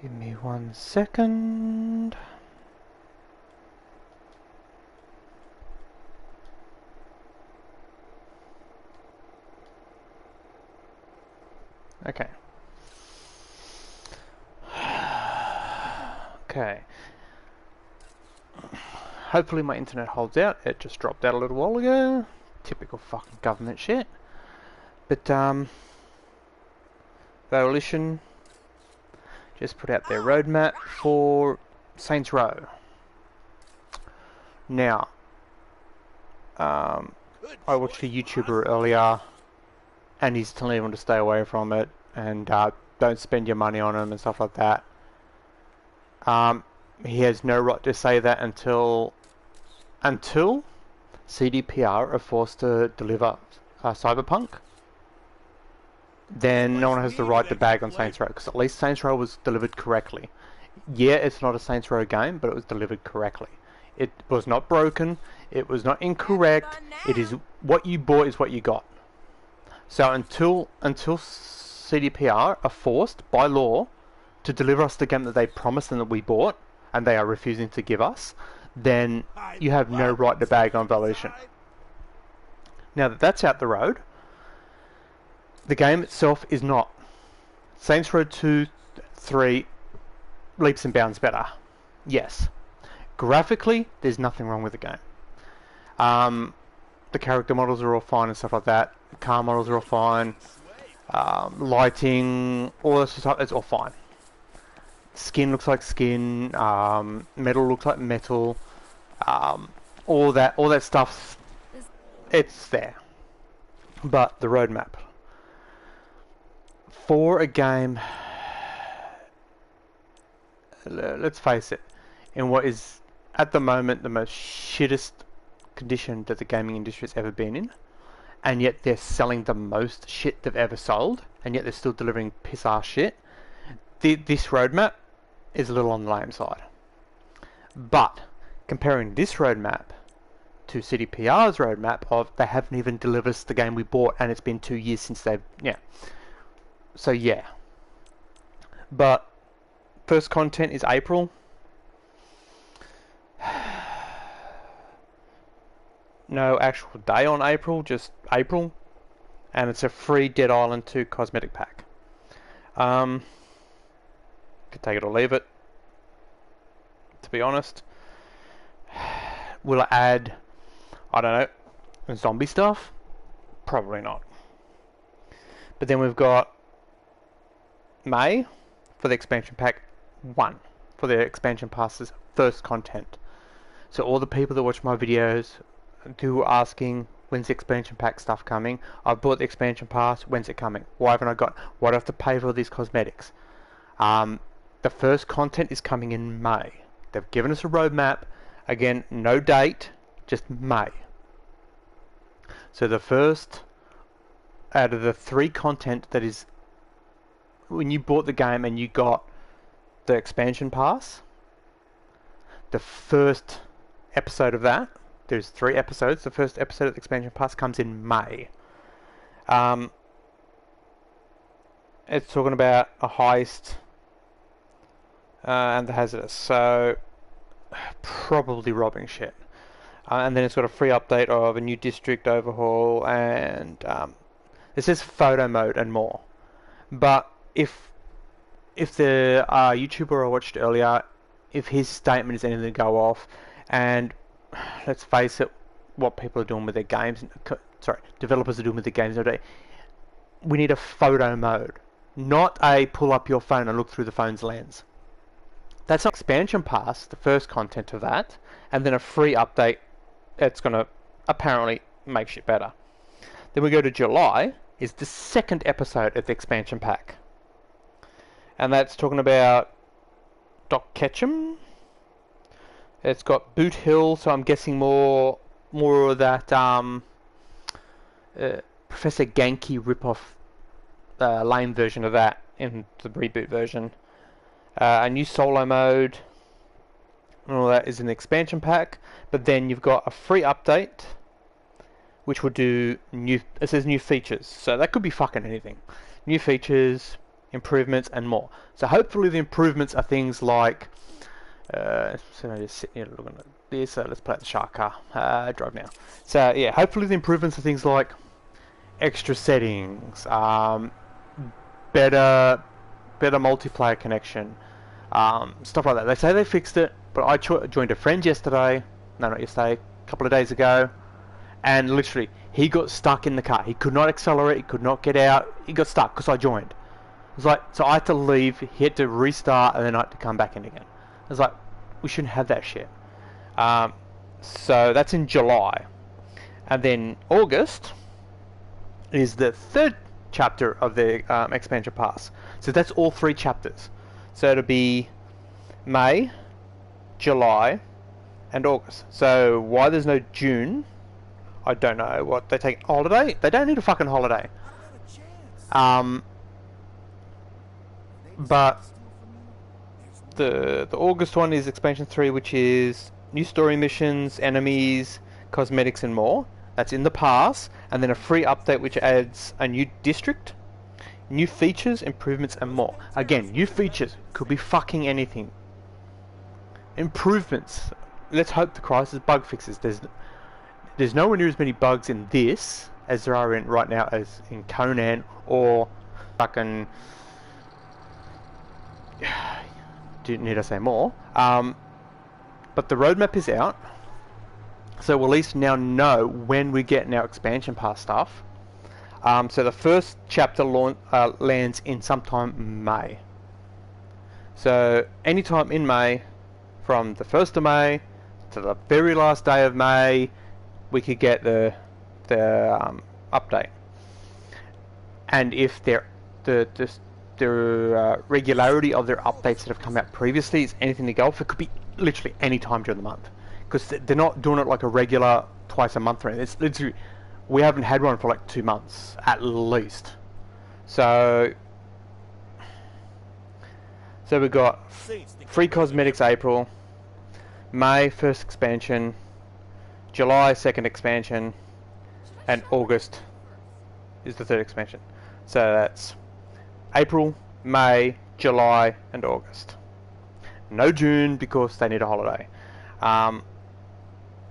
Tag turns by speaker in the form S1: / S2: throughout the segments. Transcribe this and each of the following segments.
S1: Give me 1 second. Okay. Okay. Hopefully my internet holds out. It just dropped out a little while ago. Typical fucking government shit. But Volition just put out their roadmap for Saints Row. Now, I watched a YouTuber earlier, and he's telling everyone to stay away from it and don't spend your money on them and stuff like that. He has no right to say that until CDPR are forced to deliver Cyberpunk. Then no one has the right to bag on Saints Row, because at least Saints Row was delivered correctly. Yeah, it's not a Saints Row game, but it was delivered correctly. It was not broken, it was not incorrect, it is what you bought is what you got. So until CDPR are forced by law to deliver us the game that they promised and that we bought, and they are refusing to give us, then you have no right to bag on Volition. Now that that's out the road, the game itself is not. Saints Row 2, 3, leaps and bounds better. Yes. Graphically, there's nothing wrong with the game. The character models are all fine and stuff like that. The car models are all fine. Lighting, all this stuff, it's all fine. Skin looks like skin. Metal looks like metal. All that stuff, it's there. But the roadmap for a game, let's face it, in what is at the moment the most shittest condition that the gaming industry has ever been in, and yet they're selling the most shit they've ever sold, and yet they're still delivering piss ass shit. This roadmap is a little on the lame side. But comparing this roadmap to CDPR's roadmap of they haven't even delivered us the game we bought, and it's been 2 years since they've So yeah. But first content is April. No actual day on April, just April. And it's a free Dead Island 2 cosmetic pack. Could take it or leave it, to be honest. Will it add, I don't know, zombie stuff? Probably not. But then we've got May for the expansion pack 1, for the expansion pass's first content. So all the people that watch my videos do asking, when's the expansion pack stuff coming? I've bought the expansion pass, when's it coming? Why haven't I got, why do I have to pay for these cosmetics? The first content is coming in May. They've given us a roadmap. Again, no date, just May. So the first out of the 3 content that is, when you bought the game and you got the expansion pass, the first episode of that, there's 3 episodes, the first episode of the expansion pass comes in May. It's talking about a heist and the hazardous, so probably robbing shit. And then it's got a free update of a new district overhaul, and it says photo mode and more. But if the YouTuber I watched earlier, if his statement is anything to go off, and let's face it, what people are doing with their games, developers are doing with their games nowadays, we need a photo mode, not a pull up your phone and look through the phone's lens. That's an expansion pass, the first content of that, and then a free update that's going to apparently make shit better. Then we go to July, is the second episode of the expansion pack. And that's talking about Doc Ketchum. It's got Boot Hill, so I'm guessing more of that Professor Genki ripoff lame version of that in the reboot version. A new solo mode and all that is in the expansion pack, but then you've got a free update which will do it says new features, so that could be fucking anything. New features, improvements, and more. So hopefully the improvements are things like, so I'm just sitting here looking at this, so let's play the shark car, drive now. So yeah, hopefully the improvements are things like extra settings, better multiplayer connection, stuff like that. They say they fixed it, but I joined a friend yesterday, no not yesterday, a couple of days ago, and literally he got stuck in the car. He could not accelerate, he could not get out, he got stuck because I joined. It was like, so I had to leave, he had to restart, and then I had to come back in again. I was like, we shouldn't have that shit. So that's in July. And then August is the third chapter of the expansion pass. So that's all 3 chapters. So it'll be May, July, and August. So why there's no June, I don't know. What, they take a holiday? They don't need a fucking holiday. But the August one is expansion 3, which is new story missions, enemies, cosmetics, and more. That's in the pass, and then a free update which adds a new district, new features, improvements, and more. Again, new features could be fucking anything. Improvements. Let's hope the Crisis bug fixes. There's nowhere near as many bugs in this as there are in right now as in Conan or fucking. Didn't need to say more. But the roadmap is out. So we'll at least now know when we get our expansion pass stuff. So the first chapter lands in sometime May. So anytime in May, from the 1st of May to the very last day of May, we could get the update. And if the regularity of their updates that have come out previously is anything to go off, it could be literally any time during the month. Because they're not doing it like a regular twice a month or anything. It's literally, we haven't had one for like 2 months at least. So we've got free cosmetics April, May 1st expansion, July 2nd expansion, and August is the 3rd expansion. So that's April, May, July, and August. No June because they need a holiday.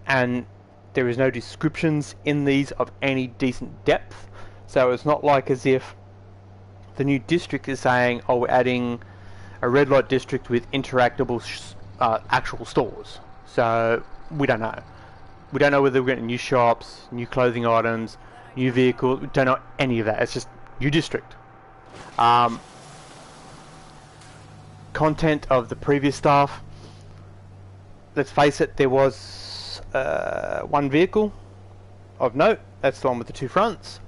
S1: And there is no descriptions in these of any decent depth, so it's not like as if the new district is saying, oh, we're adding a red light district with interactable actual stores. So we don't know. We don't know whether we're getting new shops, new clothing items, new vehicles. We don't know any of that. It's just new district. Content of the previous stuff. Let's face it, there was one vehicle of note. That's the one with the 2 fronts.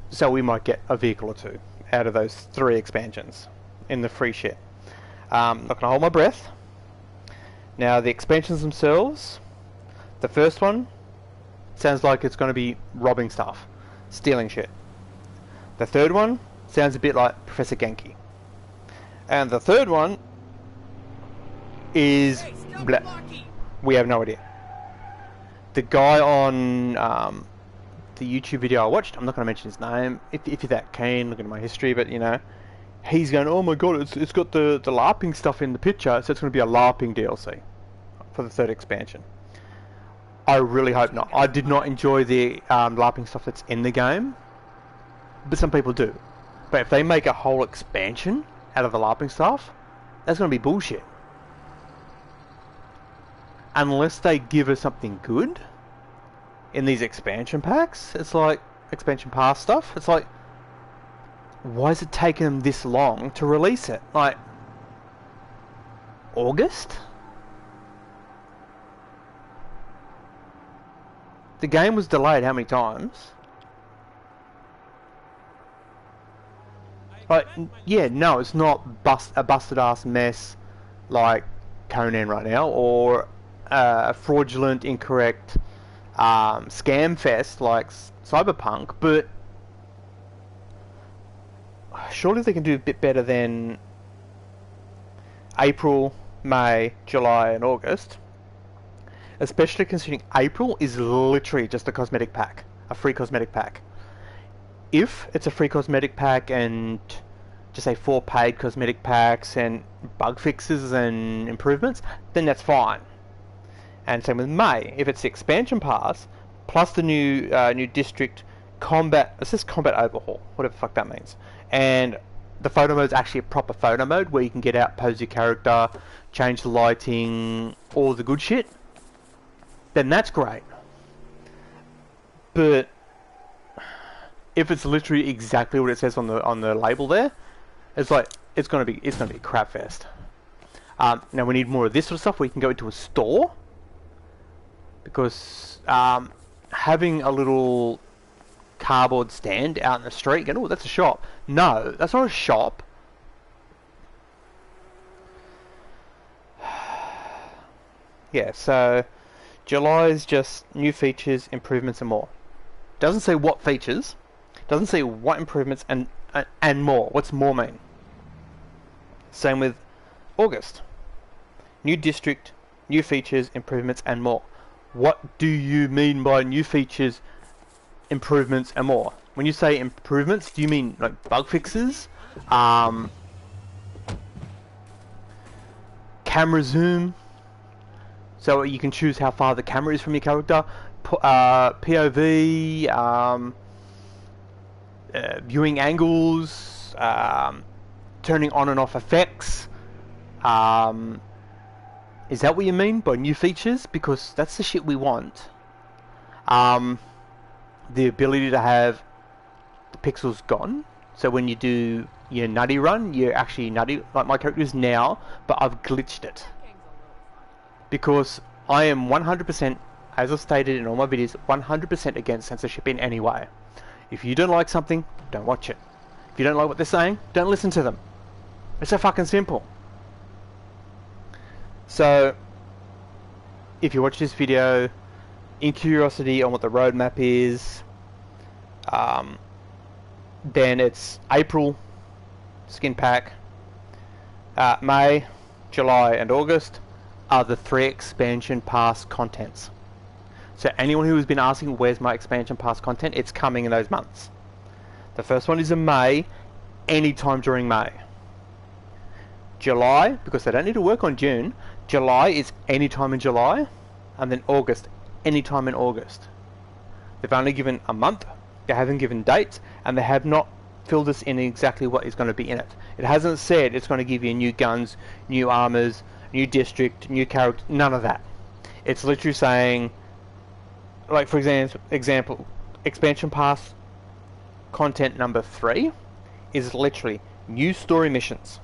S1: So we might get a vehicle or 2 out of those 3 expansions in the free shit. Not going to hold my breath. Now the expansions themselves, the first one sounds like it's going to be robbing stuff, stealing shit. The third one sounds a bit like Professor Genki. And the third one is we have no idea. The guy on the YouTube video I watched, I'm not going to mention his name. If you're that keen, look at my history, but you know, he's going, oh my god, it's got the LARPing stuff in the picture, so it's going to be a LARPing DLC for the 3rd expansion. I really hope not. I did not enjoy the LARPing stuff that's in the game, but some people do. But if they make a whole expansion out of the LARPing stuff, that's going to be bullshit. Unless they give us something good in these expansion packs, it's like expansion pass stuff. It's like, why is it taking them this long to release it? Like August? The game was delayed how many times? Like, yeah, no, it's not a busted ass mess like Conan right now, or fraudulent, incorrect scam fest like Cyberpunk, but surely they can do a bit better than April, May, July, and August. Especially considering April is literally just a cosmetic pack, a free cosmetic pack. If it's a free cosmetic pack and just say 4 paid cosmetic packs and bug fixes and improvements, then that's fine. And same with May. If it's the expansion pass plus the new district combat, it says combat overhaul, whatever the fuck that means, and the photo mode is actually a proper photo mode where you can get out, pose your character, change the lighting, all the good shit, then that's great. But if it's literally exactly what it says on the label there, it's like it's gonna be a crap fest. Now we need more of this sort of stuff where you can go into a store, because having a little cardboard stand out in the street, going, oh, that's a shop. No, that's not a shop. Yeah, so July is just new features, improvements, and more. Doesn't say what features, doesn't say what improvements, and more. What's more mean? Same with August. New district, new features, improvements, and more. What do you mean by new features, improvements, and more? When you say improvements, do you mean like bug fixes, camera zoom, so you can choose how far the camera is from your character, POV, viewing angles, turning on and off effects? Is that what you mean by new features? Because that's the shit we want. The ability to have the pixels gone, so when you do your nutty run, you're actually nutty, like my character is now, but I've glitched it. Because I am 100%, as I've stated in all my videos, 100% against censorship in any way. If you don't like something, don't watch it. If you don't like what they're saying, don't listen to them. It's so fucking simple. So, if you watch this video in curiosity on what the roadmap is, then it's April skin pack, May, July, and August are the 3 expansion pass contents. So anyone who has been asking where's my expansion pass content, it's coming in those months. The first one is in May, anytime during May. July, because they don't need to work on June, July is anytime in July, and then August, anytime in August. They've only given a month, they haven't given dates, and they have not filled us in exactly what is going to be in it. It hasn't said it's going to give you new guns, new armors, new district, new character, none of that. It's literally saying, like for example, expansion pass content number 3 is literally new story missions,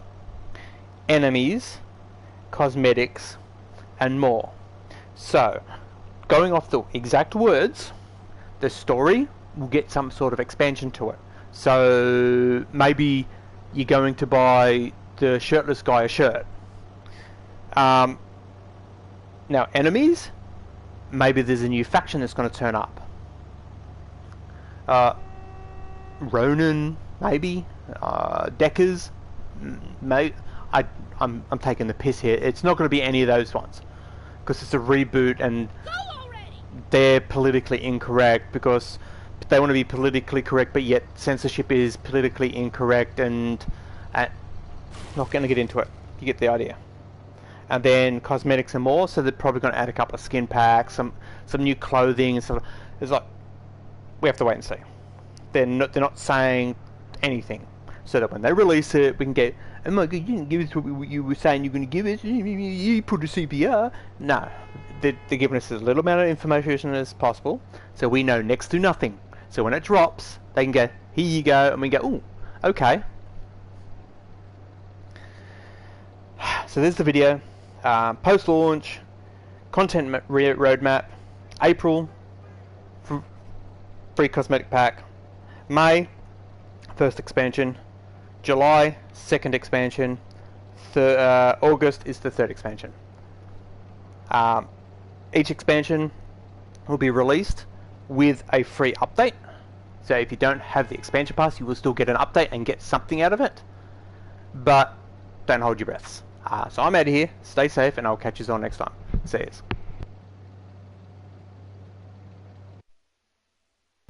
S1: enemies, cosmetics, and more. So, going off the exact words, the story will get some sort of expansion to it. So, maybe you're going to buy the shirtless guy a shirt. Now, enemies, maybe there's a new faction that's going to turn up. Ronin, maybe. Deckers, maybe. I'm taking the piss here. It's not going to be any of those ones, because it's a reboot and they're politically incorrect, because they want to be politically correct, but yet censorship is politically incorrect, and not going to get into it. You get the idea. And then cosmetics and more, so they're probably going to add a couple of skin packs, some new clothing and stuff. It's like, we have to wait and see. They're not saying anything, so that when they release it, we can get, oh my god, you didn't give us what you were saying you're going to give us, you put a CPR. No, they're giving us as little amount of information as possible, so we know next to nothing. So when it drops, they can go, here you go, and we go, ooh, okay. So there's the video. Post-launch, content roadmap, April, free cosmetic pack, May, first expansion, July, second expansion, August is the third expansion. Each expansion will be released with a free update. So if you don't have the expansion pass, you will still get an update and get something out of it. But don't hold your breaths. So I'm out of here. Stay safe, and I'll catch you all next time. See yous.